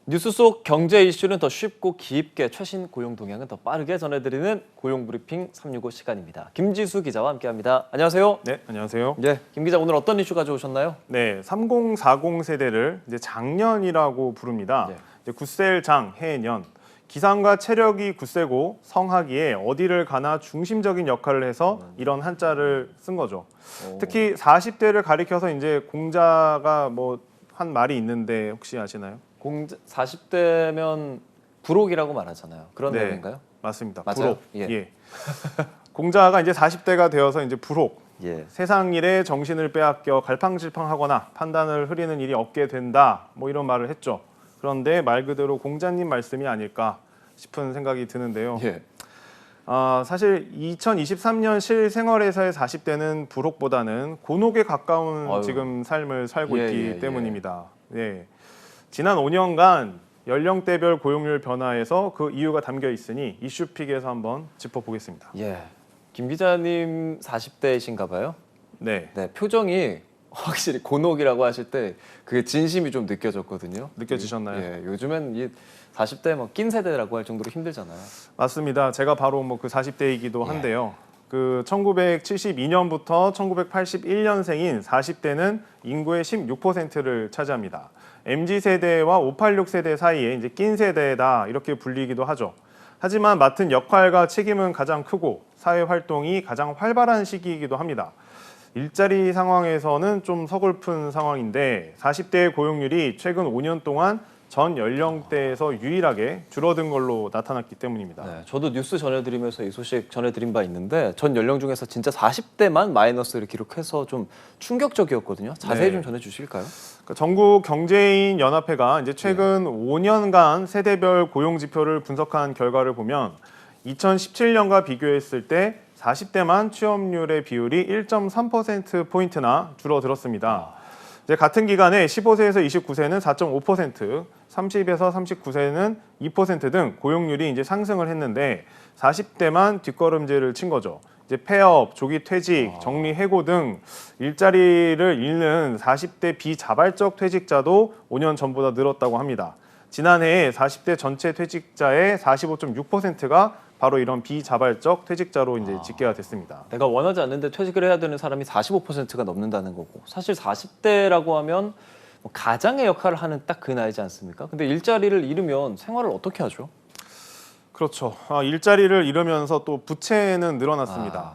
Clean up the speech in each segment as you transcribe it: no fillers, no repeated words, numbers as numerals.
뉴스 속 경제 이슈는 더 쉽고 깊게, 최신 고용 동향은 더 빠르게 전해드리는 고용 브리핑 365 시간입니다. 김지수 기자와 함께합니다. 안녕하세요. 네, 안녕하세요. 네, 김 기자 오늘 어떤 이슈 가져오셨나요? 네, 3040 세대를 이제 장년이라고 부릅니다. 네. 이제 굳셀 장, 해년. 기상과 체력이 굳세고 성하기에 어디를 가나 중심적인 역할을 해서 이런 한자를 쓴 거죠. 특히 40대를 가리켜서 이제 공자가 뭐 한 말이 있는데 혹시 아시나요? 40대면 불혹이라고 말하잖아요. 그런 네. 내용인가요? 맞습니다. 맞아요? 불혹. 예. 공자가 이제 40대가 되어서 이제 불혹. 예. 세상 일에 정신을 빼앗겨 갈팡질팡하거나 판단을 흐리는 일이 없게 된다. 뭐 이런 말을 했죠. 그런데 말 그대로 공자님 말씀이 아닐까 싶은 생각이 드는데요. 예. 사실 2023년 실생활에서의 40대는 불혹보다는 곤혹에 가까운 아유. 지금 삶을 살고 예, 있기 예, 때문입니다. 예. 지난 5년간 연령대별 고용률 변화에서 그 이유가 담겨 있으니 이슈픽에서 한번 짚어보겠습니다. 예. 김 기자님 40대이신가 봐요? 네, 네, 표정이 확실히 곤혹이라고 하실 때 그게 진심이 좀 느껴졌거든요. 느껴지셨나요? 예, 요즘엔 이 40대 뭐 낀 세대라고 할 정도로 힘들잖아요. 맞습니다. 제가 바로 뭐 그 40대이기도 한데요. 그 1972년부터 1981년생인 40대는 인구의 16%를 차지합니다. MZ 세대와 586 세대 사이에 이제 낀 세대다 이렇게 불리기도 하죠. 하지만 맡은 역할과 책임은 가장 크고 사회 활동이 가장 활발한 시기이기도 합니다. 일자리 상황에서는 좀 서글픈 상황인데 40대의 고용률이 최근 5년 동안 전 연령대에서 유일하게 줄어든 걸로 나타났기 때문입니다. 네, 저도 뉴스 전해드리면서 이 소식 전해드린 바 있는데 전 연령 중에서 진짜 40대만 마이너스를 기록해서 좀 충격적이었거든요. 자세히 네. 좀 전해주실까요? 그러니까 전국 경제인 연합회가 이제 최근 5년간 세대별 고용 지표를 분석한 결과를 보면 2017년과 비교했을 때 40대만 취업률의 비율이 1.3% 포인트나 줄어들었습니다. 이제 같은 기간에 15세에서 29세는 4.5%, 30에서 39세는 2%등 고용률이 이제 상승을 했는데 40대만 뒷걸음질을 친 거죠. 이제 폐업, 조기 퇴직, 정리 해고 등 일자리를 잃는 40대 비자발적 퇴직자도 5년 전보다 늘었다고 합니다. 지난해에 40대 전체 퇴직자의 45.6%가 바로 이런 비자발적 퇴직자로 이제 집계가 됐습니다. 내가 원하지 않는데 퇴직을 해야 되는 사람이 45%가 넘는다는 거고, 사실 40대라고 하면 뭐 가장의 역할을 하는 딱 그 나이지 않습니까? 근데 일자리를 잃으면 생활을 어떻게 하죠? 그렇죠. 일자리를 잃으면서 또 부채는 늘어났습니다.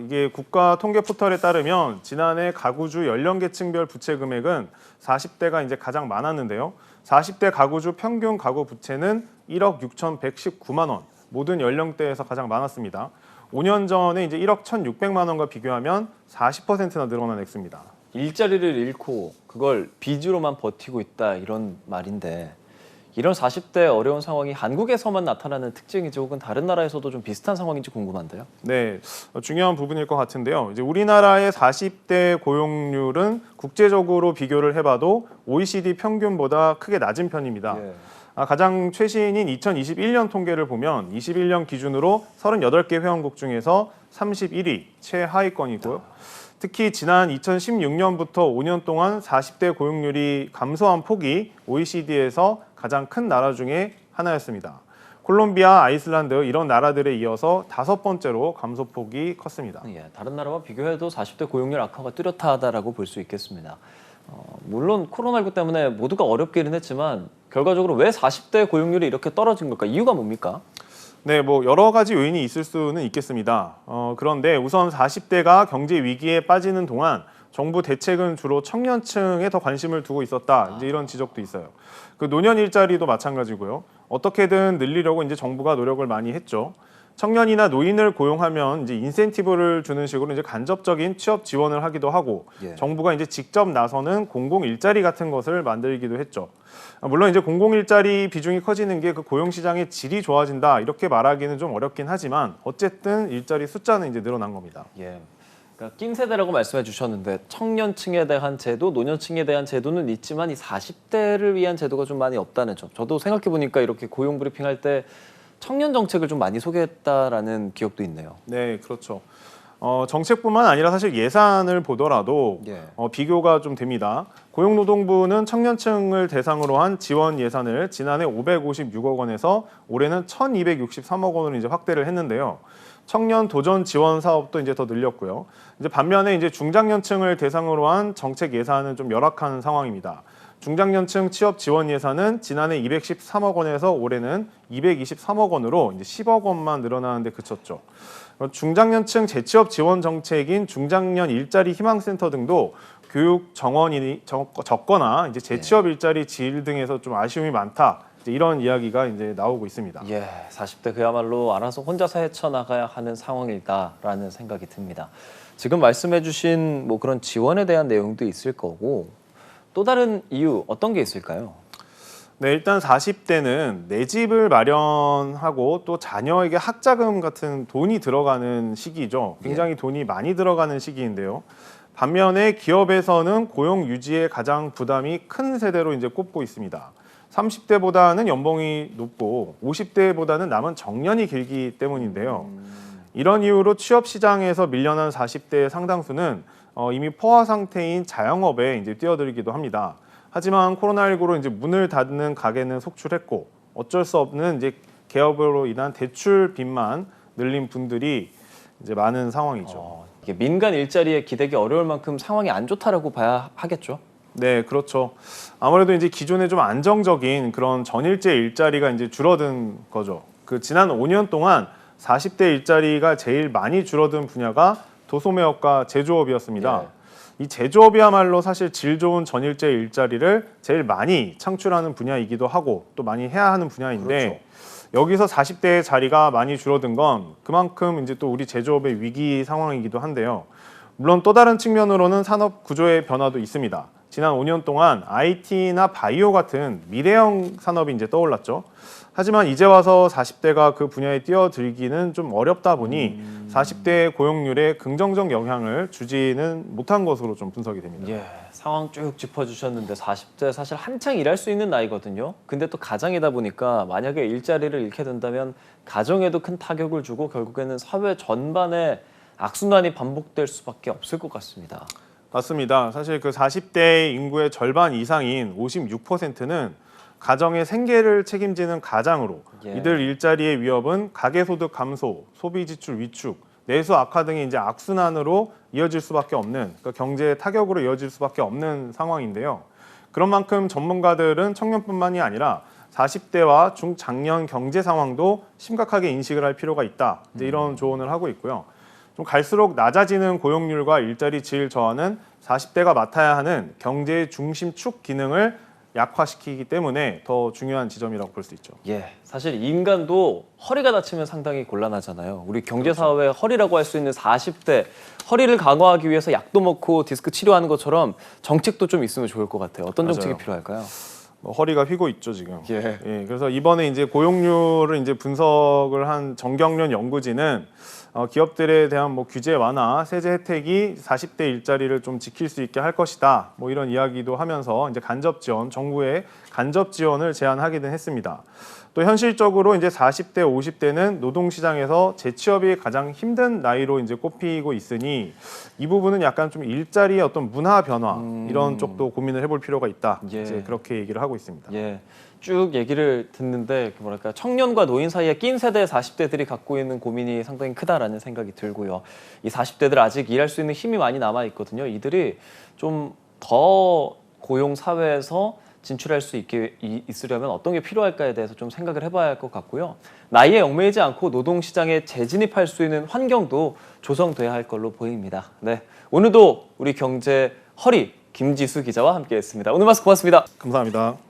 이게 국가 통계 포털에 따르면 지난해 가구주 연령계층별 부채 금액은 40대가 이제 가장 많았는데요. 40대 가구주 평균 가구 부채는 1억 6,119만 원. 모든 연령대에서 가장 많았습니다. 5년 전에 이제 1억 1,600만 원과 비교하면 40%나 늘어난 액수입니다. 일자리를 잃고 그걸 빚으로만 버티고 있다 이런 말인데, 이런 40대 어려운 상황이 한국에서만 나타나는 특징인지 혹은 다른 나라에서도 좀 비슷한 상황인지 궁금한데요. 네, 중요한 부분일 것 같은데요. 이제 우리나라의 40대 고용률은 국제적으로 비교를 해봐도 OECD 평균보다 크게 낮은 편입니다. 예. 가장 최신인 2021년 통계를 보면 21년 기준으로 38개 회원국 중에서 31위, 최하위권이고요. 특히 지난 2016년부터 5년 동안 40대 고용률이 감소한 폭이 OECD에서 가장 큰 나라 중에 하나였습니다. 콜롬비아, 아이슬란드 이런 나라들에 이어서 5번째로 감소폭이 컸습니다. 예, 다른 나라와 비교해도 40대 고용률 악화가 뚜렷하다라고 볼 수 있겠습니다. 물론 코로나19 때문에 모두가 어렵기는 했지만 결과적으로 왜 40대 고용률이 이렇게 떨어진 걸까? 이유가 뭡니까? 네, 뭐 여러 가지 요인이 있을 수는 있겠습니다. 그런데 우선 40대가 경제 위기에 빠지는 동안 정부 대책은 주로 청년층에 더 관심을 두고 있었다. 이제 이런 지적도 있어요. 그 노년 일자리도 마찬가지고요. 어떻게든 늘리려고 이제 정부가 노력을 많이 했죠. 청년이나 노인을 고용하면 이제 인센티브를 주는 식으로 이제 간접적인 취업 지원을 하기도 하고, 예. 정부가 이제 직접 나서는 공공 일자리 같은 것을 만들기도 했죠. 물론 이제 공공 일자리 비중이 커지는 게 그 고용 시장의 질이 좋아진다 이렇게 말하기는 좀 어렵긴 하지만 어쨌든 일자리 숫자는 이제 늘어난 겁니다. 예. 그러니까 낀 세대라고 말씀해 주셨는데 청년층에 대한 제도, 노년층에 대한 제도는 있지만 이 40대를 위한 제도가 좀 많이 없다는 점. 저도 생각해 보니까 이렇게 고용 브리핑할 때 청년 정책을 좀 많이 소개했다라는 기억도 있네요. 네, 그렇죠. 정책뿐만 아니라 사실 예산을 보더라도 예. 비교가 좀 됩니다. 고용노동부는 청년층을 대상으로 한 지원 예산을 지난해 556억 원에서 올해는 1,263억 원으로 이제 확대를 했는데요. 청년 도전 지원 사업도 이제 더 늘렸고요. 이제 반면에 이제 중장년층을 대상으로 한 정책 예산은 좀 열악한 상황입니다. 중장년층 취업 지원 예산은 지난해 213억 원에서 올해는 223억 원으로 이제 10억 원만 늘어나는데 그쳤죠. 중장년층 재취업 지원 정책인 중장년 일자리 희망센터 등도 교육 정원이 적거나 이제 재취업 일자리 질 등에서 좀 아쉬움이 많다. 이제 이런 이야기가 이제 나오고 있습니다. 예, 40대 그야말로 알아서 혼자서 헤쳐나가야 하는 상황이다라는 생각이 듭니다. 지금 말씀해주신 뭐 그런 지원에 대한 내용도 있을 거고 또 다른 이유 어떤 게 있을까요? 네, 일단 40대는 내 집을 마련하고 또 자녀에게 학자금 같은 돈이 들어가는 시기죠. 굉장히 돈이 많이 들어가는 시기인데요. 반면에 기업에서는 고용 유지에 가장 부담이 큰 세대로 이제 꼽고 있습니다. 30대보다는 연봉이 높고 50대보다는 남은 정년이 길기 때문인데요. 이런 이유로 취업 시장에서 밀려난 40대의 상당수는 이미 포화 상태인 자영업에 이제 뛰어들기도 합니다. 하지만 코로나19로 이제 문을 닫는 가게는 속출했고 어쩔 수 없는 이제 개업으로 인한 대출 빚만 늘린 분들이 이제 많은 상황이죠. 이게 민간 일자리에 기대기 어려울 만큼 상황이 안 좋다라고 봐야 하겠죠. 네, 그렇죠. 아무래도 이제 기존에 좀 안정적인 그런 전일제 일자리가 이제 줄어든 거죠. 그 지난 5년 동안 40대 일자리가 제일 많이 줄어든 분야가 도소매업과 제조업이었습니다. 예. 이 제조업이야말로 사실 질 좋은 전일제 일자리를 제일 많이 창출하는 분야이기도 하고 또 많이 해야 하는 분야인데 그렇죠. 여기서 40대의 자리가 많이 줄어든 건 그만큼 이제 또 우리 제조업의 위기 상황이기도 한데요. 물론 또 다른 측면으로는 산업 구조의 변화도 있습니다. 지난 5년 동안 IT나 바이오 같은 미래형 산업이 이제 떠올랐죠. 하지만 이제 와서 40대가 그 분야에 뛰어들기는 좀 어렵다 보니 40대의 고용률에 긍정적 영향을 주지는 못한 것으로 좀 분석이 됩니다. 예, 상황 쭉 짚어주셨는데 40대 사실 한창 일할 수 있는 나이거든요. 근데 또 가장이다 보니까 만약에 일자리를 잃게 된다면 가정에도 큰 타격을 주고 결국에는 사회 전반에 악순환이 반복될 수밖에 없을 것 같습니다. 맞습니다. 사실 그 40대 인구의 절반 이상인 56%는 가정의 생계를 책임지는 가장으로 예. 이들 일자리의 위협은 가계소득 감소, 소비지출 위축, 내수 악화 등의 이제 악순환으로 이어질 수밖에 없는 그러니까 경제의 타격으로 이어질 수밖에 없는 상황인데요. 그런 만큼 전문가들은 청년뿐만이 아니라 40대와 중장년 경제 상황도 심각하게 인식을 할 필요가 있다. 이제 이런 조언을 하고 있고요. 좀 갈수록 낮아지는 고용률과 일자리 질 저하는 40대가 맡아야 하는 경제의 중심축 기능을 약화시키기 때문에 더 중요한 지점이라고 볼 수 있죠. 예, 사실 인간도 허리가 다치면 상당히 곤란하잖아요. 우리 경제사회의 허리라고 할 수 있는 40대 허리를 강화하기 위해서 약도 먹고 디스크 치료하는 것처럼 정책도 좀 있으면 좋을 것 같아요. 어떤 맞아요. 정책이 필요할까요? 허리가 휘고 있죠 지금. 예. 그래서 이번에 이제 고용률을 이제 분석을 한 정경련 연구진은 기업들에 대한 뭐 규제 완화, 세제 혜택이 40대 일자리를 좀 지킬 수 있게 할 것이다. 뭐 이런 이야기도 하면서 이제 간접 지원, 정부의 간접 지원을 제안하기는 했습니다. 또 현실적으로 이제 40대, 50대는 노동시장에서 재취업이 가장 힘든 나이로 이제 꼽히고 있으니 이 부분은 약간 좀 일자리의 어떤 문화 변화 이런 쪽도 고민을 해볼 필요가 있다. 예. 이제 그렇게 얘기를 하고 있습니다. 예, 쭉 얘기를 듣는데 뭐랄까 청년과 노인 사이에 낀 세대 40대들이 갖고 있는 고민이 상당히 크다라는 생각이 들고요. 이 40대들 아직 일할 수 있는 힘이 많이 남아 있거든요. 이들이 좀 더 고용 사회에서 진출할 수 있으려면 어떤 게 필요할까에 대해서 좀 생각을 해봐야 할 것 같고요. 나이에 얽매이지 않고 노동시장에 재진입할 수 있는 환경도 조성돼야 할 걸로 보입니다. 네, 오늘도 우리 경제 허리 김지수 기자와 함께했습니다. 오늘 말씀 고맙습니다. 감사합니다.